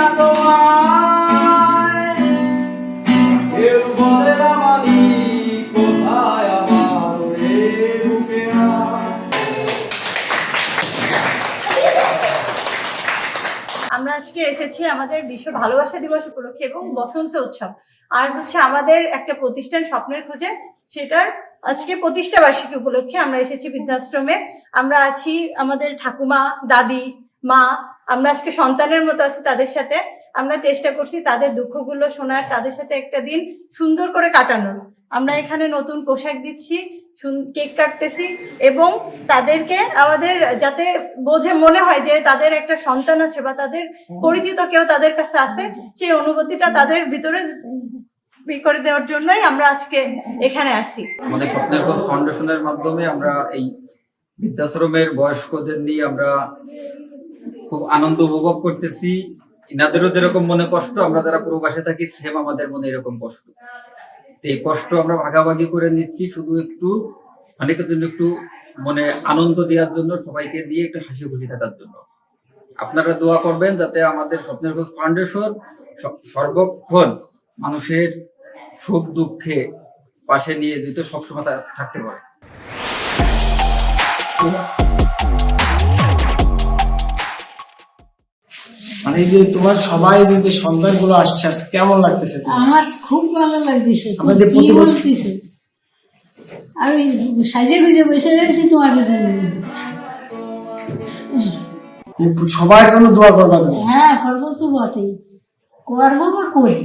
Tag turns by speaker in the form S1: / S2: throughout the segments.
S1: না তোমায়, কেউ বলে না মানি কোথায় আমার রে বুকে আয়।
S2: আমরা আজকে এসেছি আমাদের বিশ্ব ভালোবাসা দিবস উপলক্ষে এবং বসন্ত উৎসব, আর হচ্ছে আমাদের একটা প্রতিষ্ঠান স্বপ্নের খোঁজে, সেটার আজকে প্রতিষ্ঠা বার্ষিকী উপলক্ষে আমরা এসেছি বৃদ্ধাশ্রমে। আমরা আছি আমাদের ঠাকুমা, দাদি, মা, আমরা আজকে সন্তানের মতো আছি তাদের সাথে। আমরা চেষ্টা করছি তাদের দুঃখগুলো শোনার, তাদের সাথে একটা দিন সুন্দর করে কাটানোর। আমরা এখানে নতুন পোশাক দিচ্ছি, কেক কাটতেছি এবং তাদেরকে আমাদের যাতে মনে হয় যে তাদের একটা সন্তান আছে বা তাদের পরিচিত কেউ তাদের কাছে আছে, সেই অনুভূতিটা তাদের ভিতরে করে দেওয়ার জন্যই আমরা আজকে এখানে আসি।
S3: আমাদের স্বপ্নের খোঁজ ফাউন্ডেশনের মাধ্যমে আমরা এই বৃদ্ধাশ্রমের বয়স্কদের নিয়ে আমরা খুব আনন্দ উপভোগ করতেছি। এনাদেরও যেরকম মনে কষ্ট, আমরা যারা প্রবাসে থাকি সেম আমাদের মনে এরকম কষ্ট। এই কষ্ট আমরা ভাগাভাগি করে নিচ্ছি, শুধু একটু অনেকের জন্য একটু মনে আনন্দ দেওয়ার জন্য, সবাইকে দিয়ে একটু হাসি খুশি থাকার জন্য। আপনারা দোয়া করবেন যাতে আমাদের স্বপ্নের খোঁজ ফাউন্ডেশন সর্বক্ষণ মানুষের সুখ দুঃখে পাশে নিয়ে দিতে সবসময় থাকতে পারে।
S4: মানে এই যে তোমার সবাই যে সন্তান গুলো আসছে, কেমন লাগতেছে?
S5: আমার খুব ভালো লাগতেছে।
S4: আমাদের
S5: কি বলতেছে, আমি সাজে গুজে বসে রয়েছি তোমাদের জন্য।
S4: সবার জন্য দোয়া করবা তুমি?
S5: হ্যাঁ, করবো তো বটেই, করবো বা করি।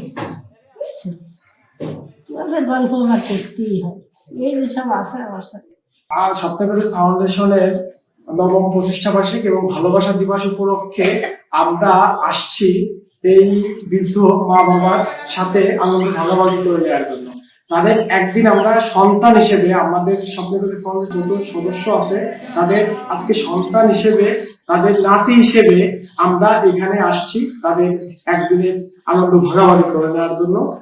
S5: তোমাদের গল্প আমার করতেই হয়, এই যে সব আছে আমার সাথে।
S4: আর স্বপ্নের খোঁজ ফাউন্ডেশনের নবম প্রতিষ্ঠা বার্ষিকী এবং ভালোবাসা দিবস উপলক্ষে আমরা আসছি এই বৃদ্ধ মা বাবার সাথে আনন্দ ভাগাভাগি করে নেওয়ার জন্য। তাদের একদিন আমরা সন্তান হিসেবে, আমাদের স্বপ্নের খোঁজ ফাউন্ডেশন যত সদস্য আছে তাদের আজকে সন্তান হিসেবে, তাদের নাতি হিসেবে আমরা এখানে আসছি তাদের একদিনের আনন্দ ভাগাভাগি করে নেওয়ার জন্য।